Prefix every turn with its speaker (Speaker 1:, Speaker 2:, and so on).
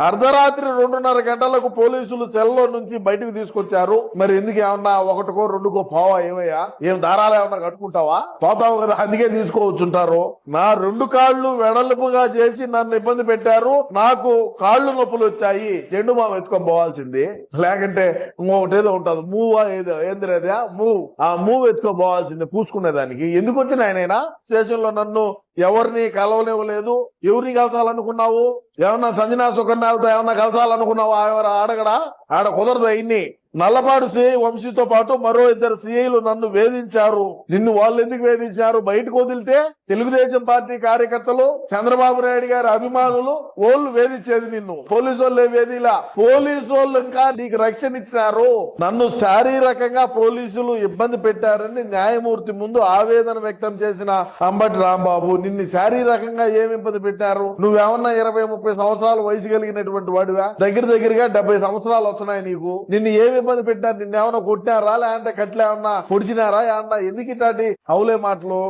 Speaker 1: అర్ధరాత్రి 2:30 గంటలకు పోలీసులు సెల్లో నుంచి బయటకు తీసుకొచ్చారు. మరి ఎందుకు ఏమన్నా ఒకటికో రెండుకో పోవా? ఏమయ్యా, ఏం దారాలు ఏమన్నా కట్టుకుంటావా? పోతావు కదా, అందుకే తీసుకోవచ్చుంటారు. నా 2 కాళ్ళు వెడల్పుగా చేసి నన్ను ఇబ్బంది పెట్టారు. నాకు కాళ్ళు నొప్పులు వచ్చాయి. చెండు మామ ఎత్తుకొని పోవాల్సింది, లేకంటే ఇంకొకటి ఏదో ఉంటుంది, మూవా ఏదో ఏందిరేదా మూవ్, ఆ మూవ్ ఎత్తుకొని పోవాల్సింది పూసుకునేదానికి. ఎందుకు వచ్చిన ఆయనైనా స్టేషన్ లో నన్ను ఎవరిని కలవనివ్వలేదు. ఎవరిని కలసాలనుకున్నావు? ఏమన్నా సంజనా సుకన్యాలతో ఏమన్నా కలసాలనుకున్నావా? ఎవరు అడగడా? ఆడ కుదరదు. ఇన్ని నల్లపాడు సిఐ వంశీతో పాటు మరో 2 సిఐలు నన్ను వేధించారు. నిన్ను వాళ్ళు ఎందుకు వేధించారు? బయటకు వదిలితే తెలుగుదేశం పార్టీ కార్యకర్తలు, చంద్రబాబు నాయుడు గారి అభిమానులు వాళ్ళు వేధించేది నిన్ను. పోలీసు వాళ్ళే వేధిలా. పోలీసు వాళ్ళు ఇంకా నీకు రక్షణ ఇచ్చారు. నన్ను శారీరకంగా పోలీసులు ఇబ్బంది పెట్టారని న్యాయమూర్తి ముందు ఆవేదన వ్యక్తం చేసిన అంబటి రాంబాబు, నిన్ను శారీరకంగా ఏమి ఇబ్బంది పెట్టారు? నువ్వేమన్నా 20-30 సంవత్సరాల వయసు కలిగినటువంటి వాడివా? దగ్గరగా 70 సంవత్సరాలు వస్తున్నాయి నీకు. నిన్ను ఏమి ఇబ్బంది పెట్టారు? నిన్నేమన్నా కొట్టినారా, లేదంటే కట్లేమన్నా పొడిచినారా? ఏమన్నా ఎందుకు ఇట్లాంటి అవులే మాటలు?